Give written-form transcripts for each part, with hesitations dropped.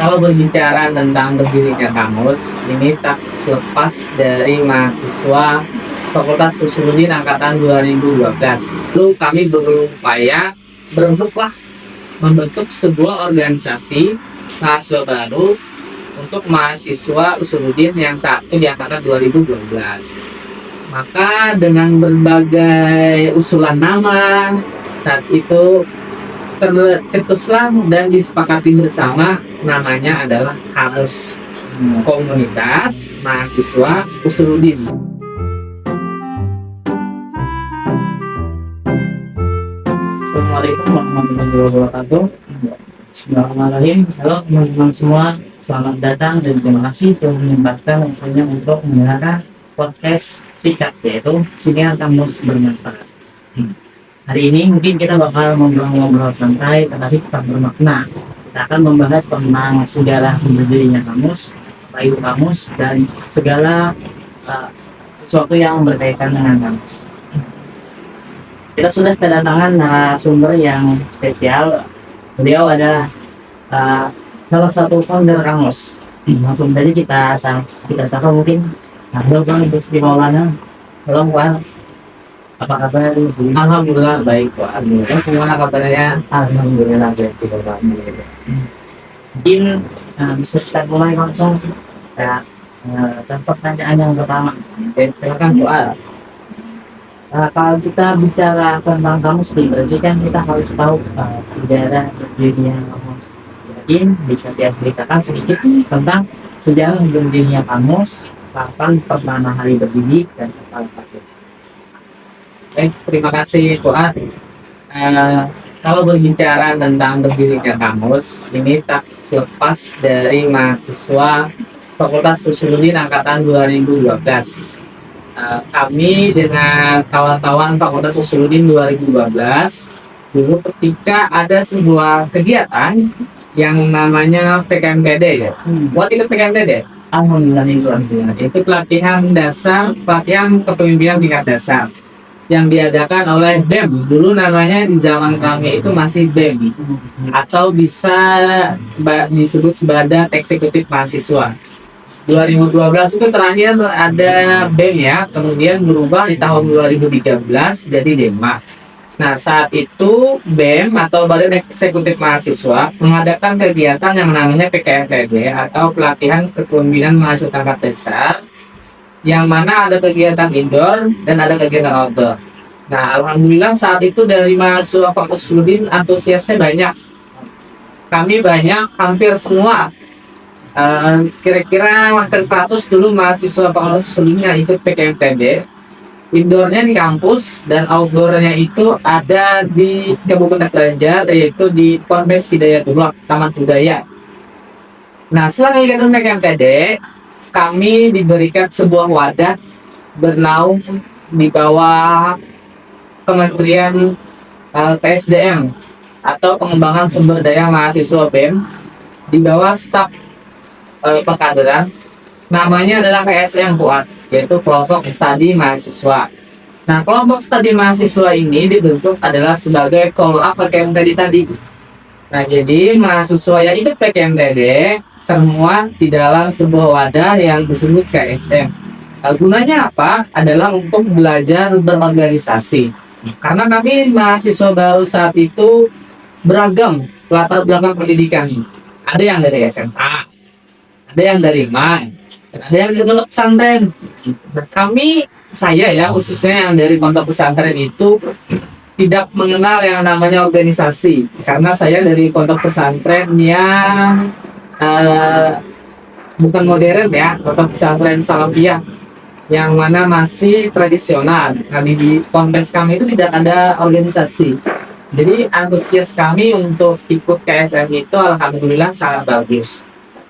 Kalau berbicara tentang berdirinya kamus, ini tak lepas dari mahasiswa Fakultas Usuluddin Angkatan 2012. Lalu kami berupaya berbentuklah membentuk sebuah organisasi mahasiswa baru untuk mahasiswa Usuluddin yang satu di Angkatan 2012. Maka dengan berbagai usulan nama, saat itu tercetuslah dan disepakati bersama namanya adalah Kamus Komunitas Mahasiswa Usuluddin. Assalamualaikum warahmatullahi wabarakatuh. Bismillahirrahmanirrahim. Halo teman-teman semua, selamat datang dan terima kasih telah menyempatkan waktunya untuk mendengarkan podcast singkat yaitu Siniar Kamus Bermanfaat. Hari ini mungkin kita bakal ngobrol-ngobrol santai tetapi tetap bermakna. Kita akan membahas tentang sejarah berdirinya kamus, itu kamus, dan segala sesuatu yang berkaitan dengan kamus. Kita sudah kedatangan narasumber yang spesial. Beliau adalah salah satu founder kamus. Langsung tadi kita sapa mungkin. Halo Bang Rizky Maulana. Halo Bang. Apa kabar? Alhamdulillah baik Pak. Alhamdulillah. Gimana kabarnya? Alhamdulillah baik juga. Mungkin bisa kita mulai langsung ya, tanpa pertanyaan yang pertama. Silakan Pak. Kalau kita bicara tentang kamus nih, berarti kan kita harus tahu sejarah berdirinya kamus. Mungkin bisa diceritakan sedikit tentang sejarah berdirinya kamus, kapan pertama hari berdiri dan setelah itu. Baik, terima kasih Fuad. Kalau berbicara tentang berdirinya kamus, ini tak lepas dari mahasiswa Fakultas Usuluddin Angkatan 2012. Kami dengan kawan-kawan Fakultas Usuluddin 2012 dulu ketika ada sebuah kegiatan yang namanya PKMTD ya. Buat itu PKMTD? Alhamdulillah Itu pelatihan kepemimpinan tingkat dasar yang diadakan oleh BEM. Dulu namanya di zaman kami itu masih BEM atau bisa disebut Badan Eksekutif Mahasiswa. 2012 itu terakhir ada BEM ya, kemudian berubah di tahun 2013 jadi DEMA. Nah, saat itu BEM atau Badan Eksekutif Mahasiswa mengadakan kegiatan yang namanya PKMTD atau Pelatihan Kepemimpinan Mahasiswa Tingkat Dasar, yang mana ada kegiatan indoor dan ada kegiatan outdoor. Nah, alhamdulillah saat itu dari mahasiswa Fakultas Usuluddin antusiasnya banyak. Kami banyak, hampir semua. Kira-kira hampir 100 dulu mahasiswa Fakultas Usuluddin yang ikut PKMTD. Indoornya di kampus dan outdoornya itu ada di Kabupaten Banjar, yaitu di Ponpes Hidayatullah, Taman Budaya. Nah, setelah kegiatan PKMTD, kami diberikan sebuah wadah bernaung di bawah Kementerian PSDM atau Pengembangan Sumber Daya Mahasiswa BEM, di bawah staf pengkaderan, namanya adalah KSM Fuad, yaitu Kelompok Studi Mahasiswa. Nah, kelompok studi mahasiswa ini dibentuk adalah sebagai call-up PKMTD tadi. Nah, jadi mahasiswa yang ikut PKMTD semua di dalam sebuah wadah yang disebut KSM. Nah, gunanya apa? Adalah untuk belajar berorganisasi. Karena kami mahasiswa baru saat itu beragam latar belakang pendidikan. Ada yang dari SMA, ada yang dari MAN, dan ada yang dari pondok pesantren. Nah, saya ya khususnya yang dari pondok pesantren itu tidak mengenal yang namanya organisasi. Karena saya dari pondok pesantren yang bukan modern ya, pondok pesantren Salafiyah yang mana masih tradisional. Kami di Ponpes kami itu tidak ada organisasi. Jadi antusias kami untuk ikut KSM itu alhamdulillah sangat bagus.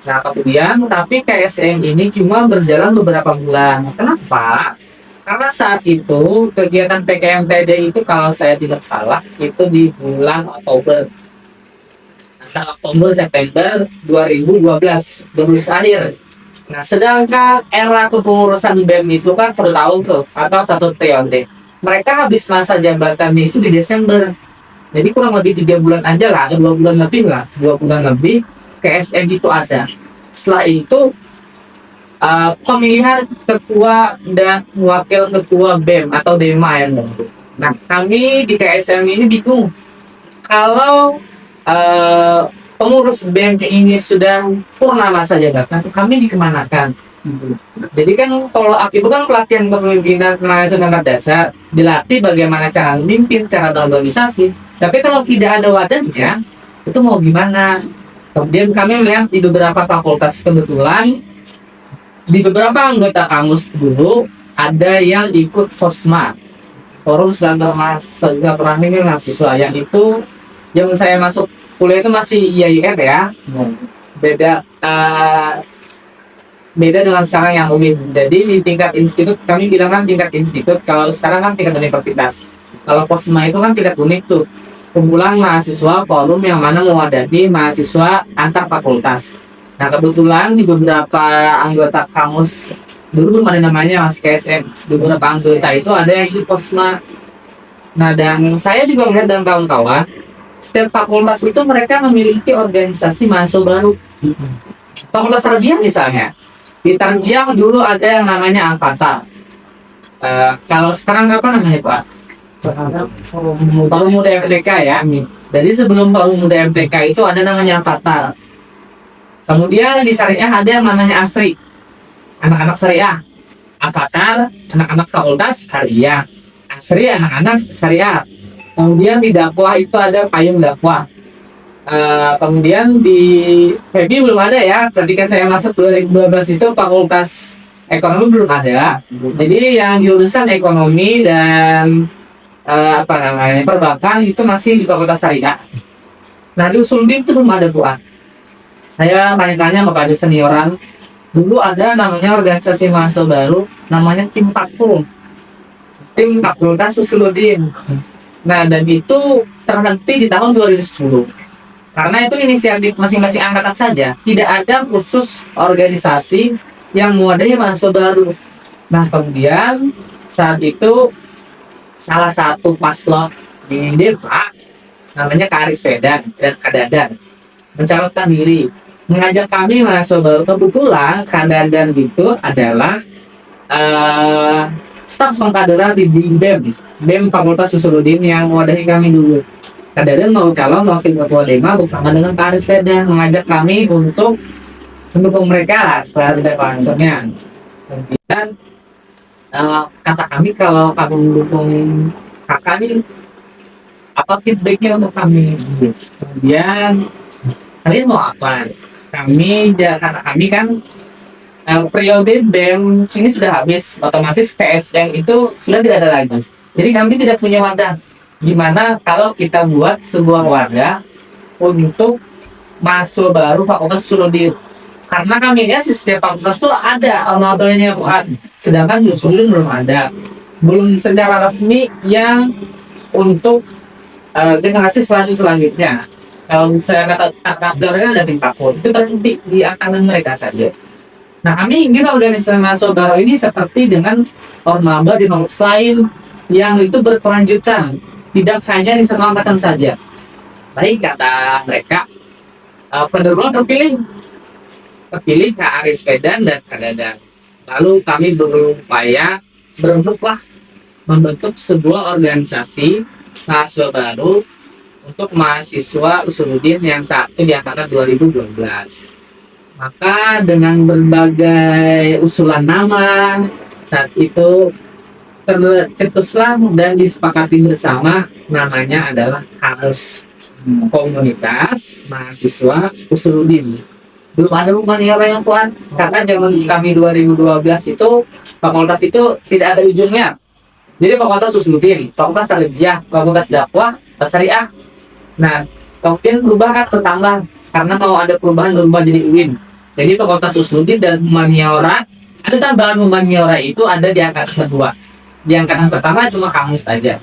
Nah, kemudian tapi KSM ini cuma berjalan beberapa bulan. Kenapa? Karena saat itu kegiatan PKMTD itu kalau saya tidak salah itu di bulan Oktober. Oktober September 2012 lulus akhir. Nah, sedangkan era kepengurusan BEM itu kan 1 tahun tuh atau 1 periode. Mereka habis masa jabatan itu di Desember. Jadi kurang lebih 3 bulan aja lah, 2 bulan lebih lah, 2 bulan lebih KSM itu ada. Setelah itu pemilihan ketua dan wakil ketua BEM atau DEMA yang baru. Nah, kami di KSM ini bingung kalau pengurus BEM ini sudah purna masa jabatan, kami dikemanakan? Jadi kan kalau itu kan pelatihan kepemimpinan nasional dasar, dilatih bagaimana cara memimpin, cara berorganisasi. Tapi kalau tidak ada wadahnya, itu mau gimana? Kemudian kami melihat di beberapa fakultas kebetulan, di beberapa anggota kamus dulu ada yang ikut FOSMA, Forum Silaturahmi Mahasiswa, yang itu zaman saya masuk kuliah itu masih IAIN ya, beda dengan sekarang yang umum. Jadi di tingkat institut, kami bilang kan tingkat institut, kalau sekarang kan tingkat universitas. Kalau FOSMA itu kan tingkat unik tuh, kumpulan mahasiswa forum yang mana mewadahi mahasiswa antar fakultas. Nah, kebetulan di beberapa anggota kamus dulu belum ada namanya masih KSM, di beberapa anggota itu ada yang di FOSMA. Nah, dan saya juga melihat dan kawan-kawan, setiap fakultas itu mereka memiliki organisasi mahasiswa baru. Fakultas tarbiyah misalnya, di tarbiyah dulu ada yang namanya Angkatan. Kalau sekarang apa namanya Pak? Forum Muda MTK ya. Jadi sebelum Forum Muda MTK itu ada namanya Angkatan. Kemudian di syariah ada yang namanya ASRI, anak-anak syariah. Angkatan, anak-anak fakultas syariah. ASRI, anak-anak syariah. Kemudian di dakwah itu ada payung dakwah. Kemudian di FEBI belum ada ya. Ketika saya masuk 2012 itu fakultas ekonomi belum ada. Jadi yang jurusan ekonomi dan perbankan itu masih di fakultas syariah. Nah, di Usuluddin itu belum ada buat. Saya tanya-tanya kepada senioran, dulu ada namanya organisasi mahasiswa baru, namanya Tim Pakul, Tim Fakultas Usuluddin. Nah, dan itu terhenti di tahun 2010. Karena itu inisiatif masing-masing angkatan saja, tidak ada khusus organisasi yang mewadahi mahasiswa baru. Nah, kemudian saat itu salah satu paslon di Depok, namanya Karis Fedan dan Kadadan, mencalonkan diri, mengajak kami mahasiswa baru. Kebetulan Kadadan itu adalah staf pengkaderan di BEM Fakultas Usuluddin yang mewadahi kami dulu. Kadadan mau calon wakil ketua DEMA bersama dengan Pak Arif Fedan, mengajak kami untuk mendukung mereka setelah tidak konsernya. Dan kata kami, kalau kamu mendukung kakak ini, apa feedbacknya untuk kami? Kemudian kalian mau apa? Kata kami kan periode BEM ini sudah habis, otomatis KSM itu sudah tidak ada lagi. Jadi kami tidak punya wadah. Gimana kalau kita buat sebuah wadah untuk mahasiswa baru Fakultas Usuluddin? Karena kami lihat di setiap fakultas itu ada wadahnya, sedangkan di Usuluddin belum ada, belum secara resmi yang untuk generasi selanjutnya. Kalau saya kata ada tim Fakul, itu terhenti di angkatan mereka saja. Nah, kami ingin organisasi mahasiswa baru ini seperti dengan ormaba di fakultas lain yang itu berkelanjutan, tidak hanya di semua angkatan saja. Baik, kata mereka, penerus terpilih Kak Aris Fedan dan Kadadan. Lalu kami berupaya membentuk sebuah organisasi mahasiswa baru untuk mahasiswa Usuluddin yang saat itu di angkatan 2012. Maka dengan berbagai usulan nama, saat itu tercetuslah dan disepakati bersama, namanya adalah Kamus Komunitas Mahasiswa Usuluddin. Belum ada humaniora yang kuat, karena zaman kami 2012 itu fakultas itu tidak ada ujungnya. Jadi fakultas Usuluddin, fakultas tarbiyah, fakultas dakwah, syariah. Nah, kemudian perubahan bertambah karena mau ada perubahan berubah jadi UIN. Jadi fakultas Usuluddin dan humaniora, ada tambahan humaniora itu ada di angkatan kedua. Di angkatan pertama cuma kamus saja.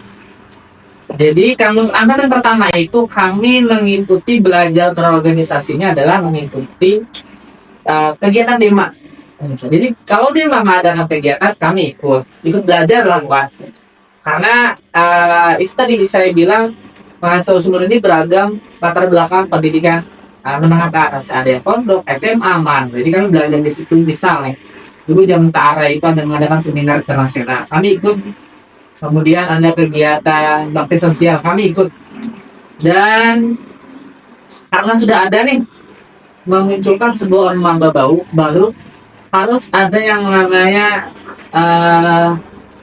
Jadi kamus angkatan pertama itu kami mengikuti belajar berorganisasinya adalah mengikuti kegiatan DEMA. Jadi kalau DEMA mengadakan kegiatan, kami ikut belajar lah, Pak. Karena itu tadi saya bilang mahasiswa Usuluddin ini beragam latar belakang pendidikan. menengah ke atas, ada yang pondok, SMA, man. Jadi kami belajar di situ. Misal nih, dulu jam Ta'ara itu ada mengadakan seminar internasional, kami ikut. Kemudian ada kegiatan bakti sosial, kami ikut. Dan karena sudah ada nih memunculkan sebuah ormaba baru, harus ada yang namanya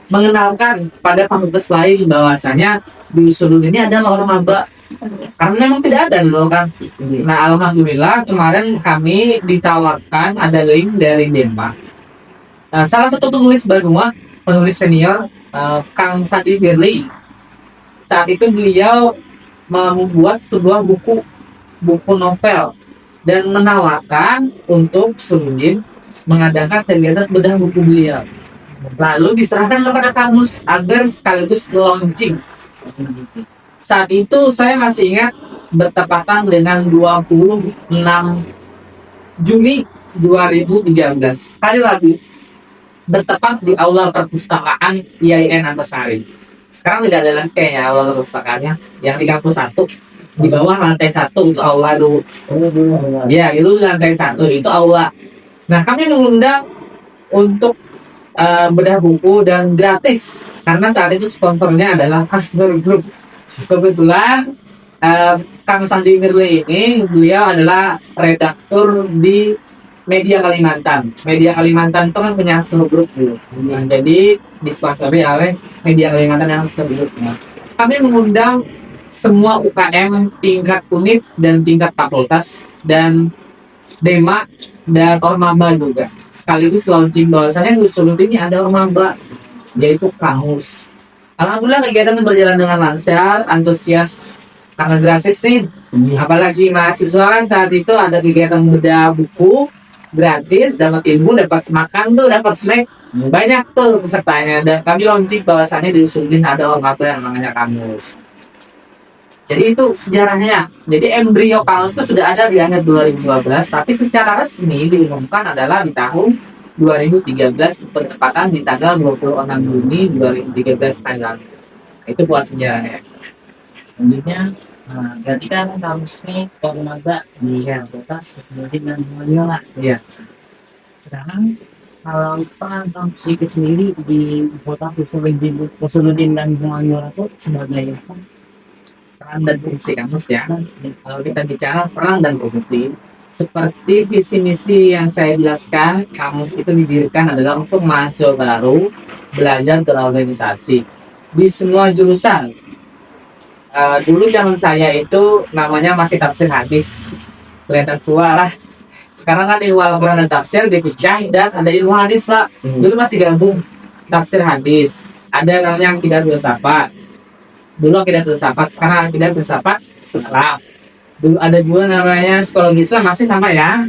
mengenalkan pada fakultas lain bahwasanya di Sudut ini ada ormaba, karena memang tidak ada loh kan. Nah, alhamdulillah kemarin kami ditawarkan ada link dari Denmark. Salah satu penulis senior, Kang Sati Firly, saat itu beliau membuat sebuah buku novel dan menawarkan untuk Suludin mengadakan kegiatan bedah buku beliau. Lalu diserahkan kepada kamus agar sekaligus launching. Saat itu saya masih ingat bertepatan dengan 26 Juni 2013. Kali lagi bertepat di aula perpustakaan IAIN Antasari. Sekarang tidak ada lagi kayaknya aula perpustakaannya yang di kampus 1. Di bawah lantai 1 itu aula dulu. Ya, itu lantai 1 itu aula. Nah, kami mengundang untuk bedah buku dan gratis karena saat itu sponsornya adalah Kasper Group. Kebetulan Kang Sandi Mirle ini beliau adalah redaktur di Media Kalimantan. Media Kalimantan itu kan punya Kasper Group gitu. Nah, jadi disponsori oleh Media Kalimantan yang Kasper Group. Nah, kami mengundang semua UKM tingkat univ dan tingkat fakultas dan Dema dan Ormaba juga. Sekaligus launching bahwasanya di Sulut ini ada Ormaba, yaitu kamus. Alhamdulillah kegiatan berjalan dengan lancar, antusias karena gratis nih. Apalagi mahasiswa kan saat itu ada kegiatan bedah buku gratis, dapat ilmu, dapat makan tuh, dapat snack. Banyak tuh pesertanya dan kami launching bahwasannya di Sulut ada Ormaba yang namanya kamus. Jadi itu sejarahnya. Jadi embrio kamus itu sudah ada di akhir 2012, tapi secara resmi diumumkan adalah di tahun 2013, bertepatan di tanggal 26 Juni 2013 tanggal. Itu buat sejarahnya. Selanjutnya, berarti kan kamus nih ormaba di fakultas kemudian dan Humaniora. Iya. Sekarang kalau peran kampus itu sendiri di kota Suludin dan Humaniora itu sebagai apa? Peran dan fungsi kamus ya. Kalau kita bicara peran dan fungsi, seperti visi misi yang saya jelaskan, kamus itu didirikan adalah untuk mahasiswa baru belajar berorganisasi di semua jurusan. Dulu zaman saya itu namanya masih tafsir hadis, kelihatan tua lah. Sekarang kan ilmu Al-Quran dan tafsir dipecah dan ada ilmu hadis lah. Dulu masih gabung tafsir hadis, ada namanya akidah filsafat. Dulu akidah filsafat, sekarang akidah filsafat Islam. Dulu ada juga namanya psikologi Islam, masih sama ya.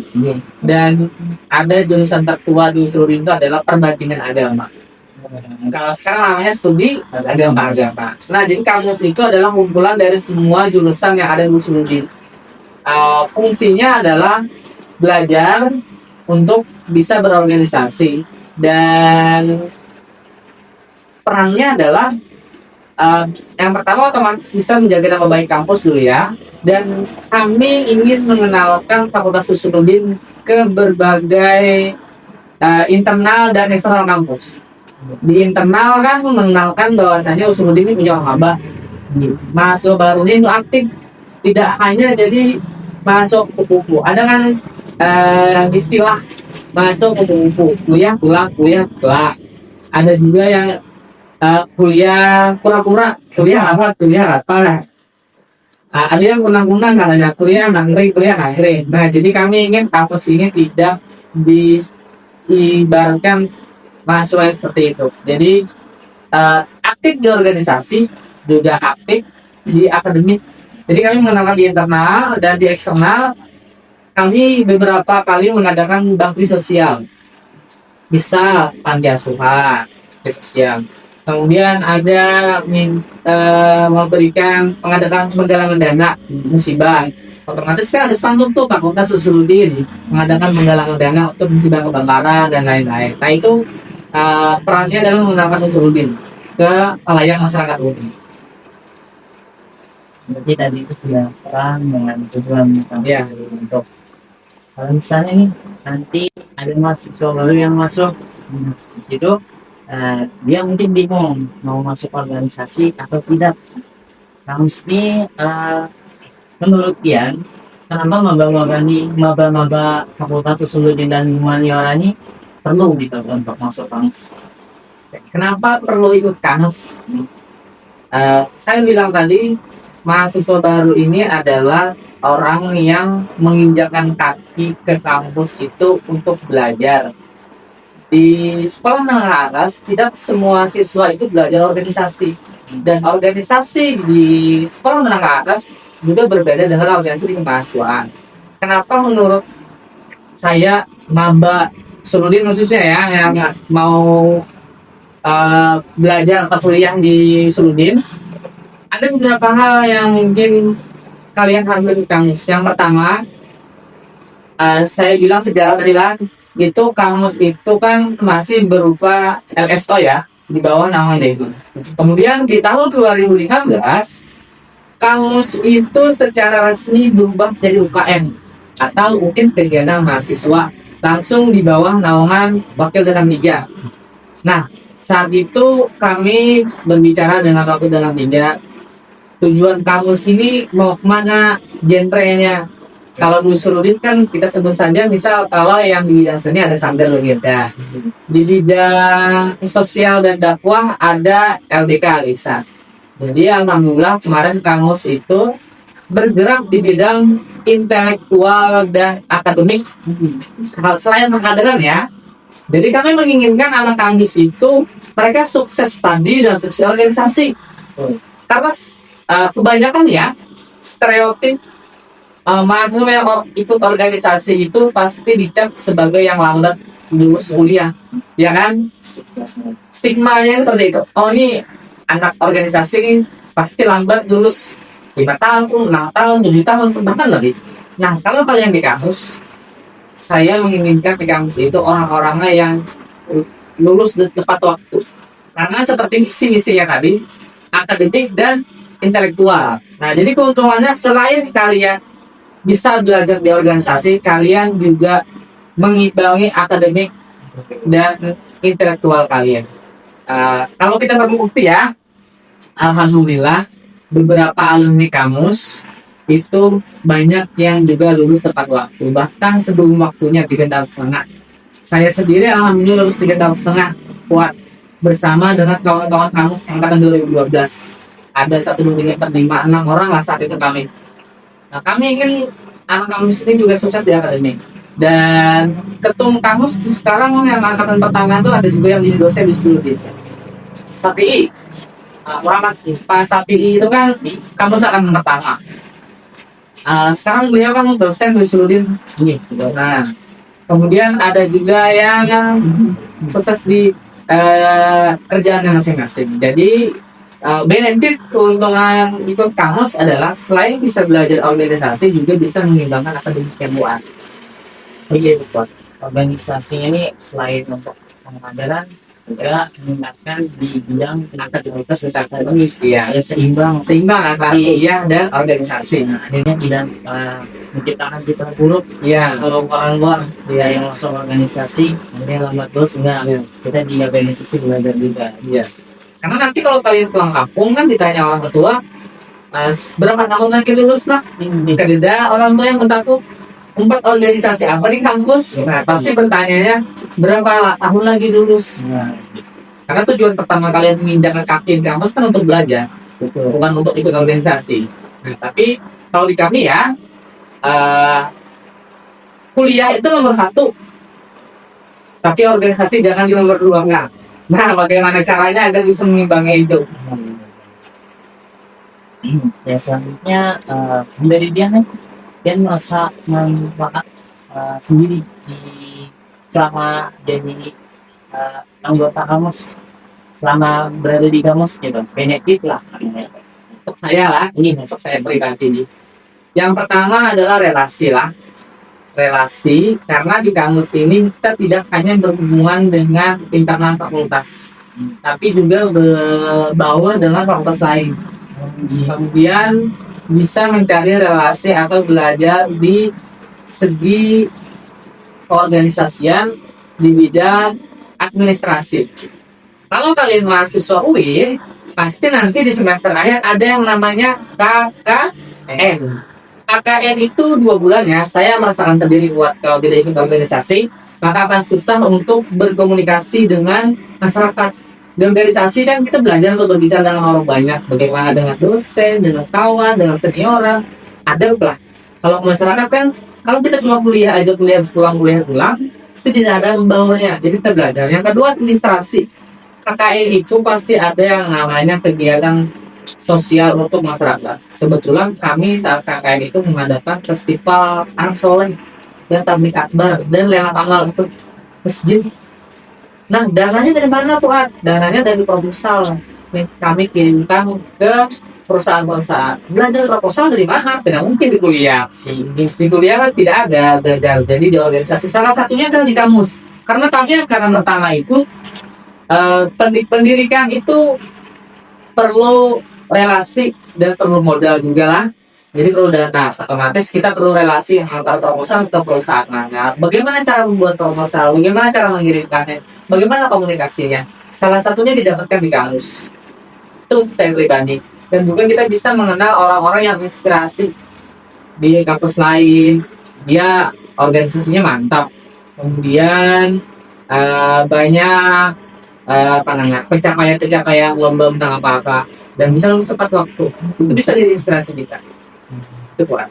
Dan ada jurusan tertua di seluruh itu adalah perbandingan agama. Kalau sekarang namanya studi agama. Nah, jadi kamus itu adalah kumpulan dari semua jurusan yang ada di seluruh ini. Fungsinya adalah belajar untuk bisa berorganisasi, dan perannya adalah yang pertama otomatis bisa menjaga nama baik kampus dulu ya. Dan kami ingin mengenalkan Fakultas Usuluddin ke berbagai internal dan eksternal kampus. Di internal kan mengenalkan bahwasanya Usuluddin ini punya ormaba. Mahasiswa barunya itu aktif, tidak hanya jadi mahasiswa kupu-kupu. Ada kan istilah mahasiswa kupu-kupu, kuliah pulang, kuliah pulang. Ada juga yang kuliah pura-pura, kuliah apa lah. Ada yang kunang-kunang katanya kuliah nangkring. Nah, jadi kami ingin kampus ini tidak diibaratkan mahasiswa yang seperti itu. Jadi aktif di organisasi, juga aktif di akademik. Jadi kami mengenalkan di internal dan di eksternal. Kami beberapa kali mengadakan bakti sosial, bisa panti asuhan, bakti sosial. Kemudian ada memberikan penggalangan dana musibah. Otomatis kan ada standar tuh Fakultas Usuluddin mengadakan penggalangan dana untuk musibah kebakaran dan lain-lain. Nah, itu perannya adalah menggunakan Usuluddin ke halayak masyarakat umum. Berarti tadi itu punya peran dengan tujuan Ya. untuk kalau misalnya nih nanti ada mahasiswa baru yang masuk di situ, dia mungkin bingung mau masuk organisasi atau tidak. Kamus ini menurut Tian, kenapa maba-maba Fakultas Sosiologi dan Humaniora ini perlu gitu untuk masuk kamus? Kenapa perlu ikut kamus? Saya bilang tadi, mahasiswa baru ini adalah orang yang menginjakkan kaki ke kampus itu untuk belajar. Di sekolah menengah atas, tidak semua siswa itu belajar organisasi. Dan organisasi di sekolah menengah atas juga berbeda dengan organisasi di kemahasiswaan. Kenapa menurut saya, maba Surudin khususnya ya, yang mau belajar atau kuliah di Surudin, ada beberapa hal yang mungkin kalian harus lakukan. Yang pertama, saya bilang sejarah tadi lah, itu kamus itu kan masih berupa LSO ya, di bawah nama itu. Kemudian di tahun 2015, kamus itu secara resmi berubah jadi UKM atau mungkin kegiatan mahasiswa, langsung di bawah naungan Wakil Dalam Tiga. Nah, saat itu kami berbicara dengan Wakil Dalam Tiga, tujuan kamus ini mau kemana, genrenya. Kalau di Surudin kan kita sebut saja, misal kalau yang di bidang seni ada sandal gitu. Di bidang sosial dan dakwah ada LDK Alisa. Jadi alhamdulillah kemarin kamus itu bergerak di bidang intelektual dan akademik, selain pengkaderan ya. Jadi kami menginginkan anak kampus itu mereka sukses studi dan sukses organisasi. Karena kebanyakan ya stereotip mahasiswa yang ikut organisasi itu pasti dicap sebagai yang lambat lulus kuliah, ya kan? Stigmanya seperti itu. Oh, ini anak organisasi ini pasti lambat lulus 5 tahun, 6 tahun, 7 tahun, bahkan lebih. Nah, kalau kalian di kampus, saya menginginkan di kampus itu orang-orangnya yang lulus tepat waktu. Karena seperti misi-misinya tadi, akademik dan intelektual. Nah, jadi keuntungannya selain kalian bisa belajar di organisasi, kalian juga mengimbangi akademik dan intelektual kalian. Kalau kita berbukti ya, alhamdulillah beberapa alumni kamus itu banyak yang juga lulus tepat waktu, bahkan sebelum waktunya 3 tahun setengah. Saya sendiri alhamdulillah lulus 3 tahun setengah kuat bersama dengan kawan-kawan kamus angkatan 2012. Ada 1, 2, 3, 4, 5, 6 orang lah saat itu kami. Nah, kami ingin anak kamus ini juga sukses di akademik. Dan ketum kamus sekarang yang angkatan pertama itu ada juga yang di dosen di studi. Sapi Muhammad Pak Sapi itu kan kamus akan pertama. Sekarang beliau kan dosen di studi ini. Nah, kemudian ada juga yang sukses di kerjaan masing-masing. Jadi benefit keuntungan ikut kamus adalah selain bisa belajar organisasi juga bisa mengembangkan akademik yang luas. Iya betul. Organisasinya ini selain untuk pengkaderan juga meningkatkan di bidang akademikas dan akademis Ya, ya seimbang. antara kuliah dan organisasi. Nah, akhirnya tidak menciptakan citra buruk Ya, kalau orang luar dia yang masuk organisasi akhirnya lambat terus enggak kita di organisasi belajar juga. ya. Karena nanti kalau kalian pulang kampung kan ditanya orang tua, berapa tahun lagi lulus nak? Tidak, orang tua yang mentakut 4 organisasi apa di kampus? Nah, pasti bertanyanya berapa tahun lagi lulus? Nah, Karena tujuan pertama kalian menginjakkan kaki di kampus kan untuk belajar, betul. bukan untuk ikut organisasi. Nah, tapi kalau di kami ya, kuliah itu nomor 1, tapi organisasi jangan di nomor 2 enggak. Nah, bagaimana caranya agar bisa mengimbangi itu? Ya selanjutnya dari dia nih dia merasa manfaat sendiri di selama jadi anggota kamus selama berada di kamus gitu benefit lah namanya. Untuk saya lah, ini untuk saya pribadi nih. Yang pertama adalah relasi lah. Relasi, karena di kamus ini kita tidak hanya berhubungan dengan internal fakultas, tapi juga berbaur dengan fakultas lain. Kemudian bisa mencari relasi atau belajar di segi organisasian di bidang administrasi. Kalau kalian mahasiswa UIN, pasti nanti di semester akhir ada yang namanya KKN. KKN itu 2 bulan ya. Saya merasakan terdiri buat kalau tidak ikut organisasi, maka akan susah untuk berkomunikasi dengan masyarakat. Di organisasi kan kita belajar untuk berbicara dengan orang banyak, bagaimana dengan dosen, dengan kawan, dengan senioran, ada lah. Kalau masyarakat kan, kalau kita cuma kuliah aja, kuliah pulang, itu tidak ada membawanya. Jadi kita belajar. Yang kedua, administrasi. KKN itu pasti ada yang namanya kegiatan sosial untuk masyarakat. Kebetulan kami saat KKN itu mengadakan festival Angsole dan tablik akbar dan lelang amal untuk masjid. Nah, dananya dari mana, Fuad? Dananya dari proposal. Nih, kami kirimkan ke perusahaan-perusahaan. Belajar proposal dari mana? Tidak mungkin di kuliah. Di kuliah kan tidak ada belajar. Jadi di organisasi salah satunya adalah di kamus. Karena kami yang karena pertama itu pendidikan itu perlu relasi dan perlu modal juga lah. Jadi perlu dana, otomatis kita perlu relasi antara proposal ke perusahaan. Nah, bagaimana cara membuat proposal? Bagaimana cara mengirimkannya? Bagaimana komunikasinya? Salah satunya didapatkan di kampus. Itu saya pribadi. Dan juga kita bisa mengenal orang-orang yang inspirasi di kampus lain. Dia organisasinya mantap. Kemudian banyak pencapaian lomba tentang apa-apa dan bisa lulus tepat waktu. Itu bisa jadi inspirasi kita. Itu Pak.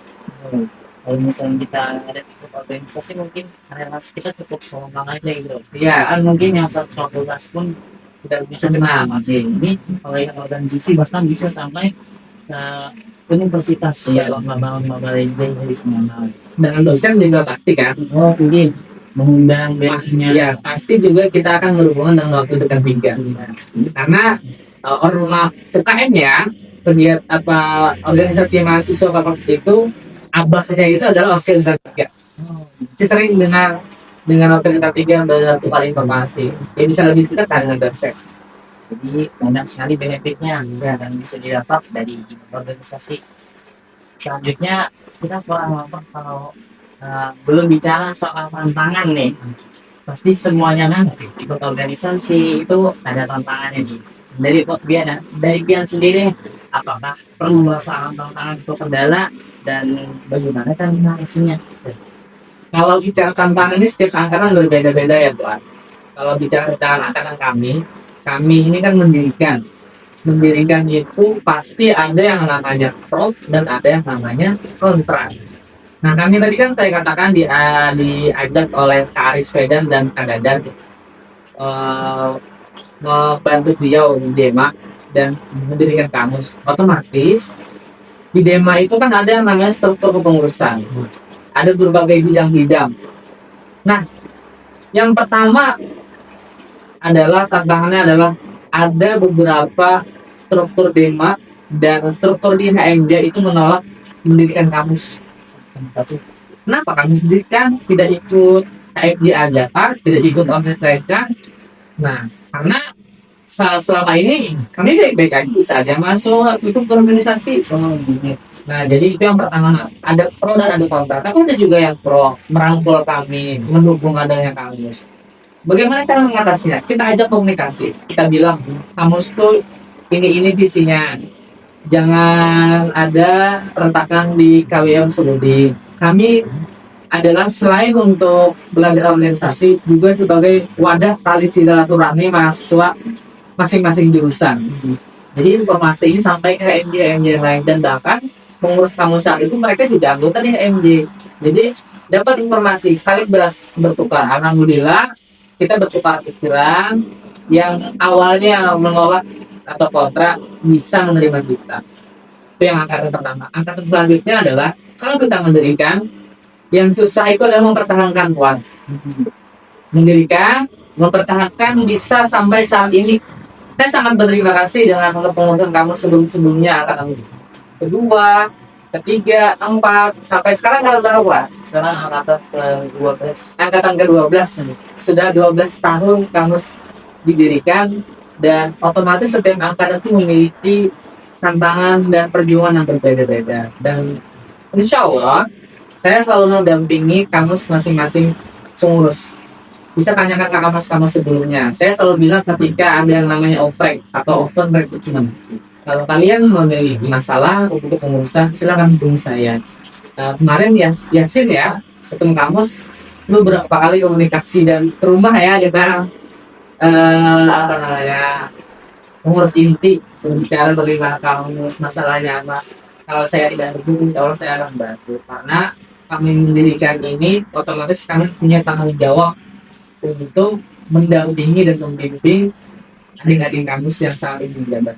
Kalau misalnya kita ada ikut organisasi mungkin relasi kita cukup seimbang aja gitu. Ya, Kan mungkin yang satu fakultas pun tidak bisa kenal. Oke, ini kalau yang organisasi bahkan bisa sampai se universitas ya, lomba-lomba jadi semua. dengan dosen juga pasti kan. Oh, mungkin mengundang beasisnya. Ya, pasti juga kita akan berhubungan dengan waktu dekat tiga. Karena ormas UKM ya, kegiatan apa organisasi mahasiswa kampus itu abahnya itu adalah organisasi tiga. Saya sering dengan organisasi tiga belajar tukar informasi. Ya bisa lebih dekat dengan dosen. Jadi banyak sekali benefitnya dan bisa didapat dari organisasi. Selanjutnya kita kurang apa kalau belum bicara soal tantangan nih. Pasti semuanya kan ikut organisasi itu ada tantangannya nih. Dari Pian sendiri, apakah perlu merasakan tantangan atau kendala dan bagaimana cara mengatasinya? Kalau bicara tantangan ini setiap angkatan berbeda-beda ya Tuan. Kalau bicara tentang angkatan kami ini kan mendirikan itu pasti ada yang namanya pro dan ada yang namanya kontra. Nah, kami tadi kan saya katakan diajak oleh Kak Aris Fedan dan Kak Dadan membantu beliau di Dema dan mendirikan kamus. Otomatis di Dema itu kan ada yang namanya struktur kepengurusan. Ada berbagai bidang-bidang. Nah, yang pertama adalah tantangannya adalah ada beberapa struktur Dema dan struktur di HMJ itu menolak mendirikan kamus. Kenapa kami mendirikan tidak ikut HMJ ajakan, tidak ikut organisasi? Nah, karena selama ini kami baik-baik aja bisa aja masuk ikut organisasi. Nah, jadi itu yang pertama, ada pro dan ada kontra. Tapi ada juga yang pro, merangkul kami, mendukung adanya kamus. Bagaimana cara mengatasinya? Kita ajak komunikasi. Kita bilang, kamus tuh ini visinya. Jangan ada rentakan di KWM Suludi. Kami adalah selain untuk belajar organisasi, juga sebagai wadah tali silaturahmi mahasiswa masing-masing jurusan. Jadi informasi ini sampai ke HMJ yang lain dan bahkan pengurus kampus saat itu mereka juga anggota di HMJ. Jadi dapat informasi saling bertukar. Alhamdulillah kita bertukar pikiran yang awalnya menolak atau kontra bisa menerima kita. Itu yang angkatan pertama. Angkatan selanjutnya adalah kalau kita mendirikan, yang susah itu adalah mempertahankan Puan. Mendirikan, mempertahankan bisa sampai saat ini. Saya sangat berterima kasih dengan kepengurusan kamu sebelumnya angkatan kedua, ketiga, empat, sampai sekarang kalau berapa? Sekarang angkatan ke-12. Angkatan ke-12 sudah 12 tahun kamu didirikan dan otomatis setiap angkatan itu memiliki tantangan dan perjuangan yang berbeda-beda. Dan insya Allah, saya selalu mendampingi kamus masing-masing pengurus. Bisa tanyakan ke kamus-kamus sebelumnya. Saya selalu bilang ketika ada yang namanya oprek atau open recruitment. Kalau kalian memiliki masalah untuk pengurusan, silakan hubungi saya. Kemarin Yasin ya, ketemu kamus, lu berapa kali komunikasi dan ke rumah ya kita apa namanya pengurus inti berbicara bagaimana kamus masalahnya apa. Kalau saya tidak hubungi, kalau saya akan bantu karena kami mendirikan ini, otomatis kami punya tanggung jawab untuk mendampingi dan membimbing adik-adik kamus yang saat ini menjabat.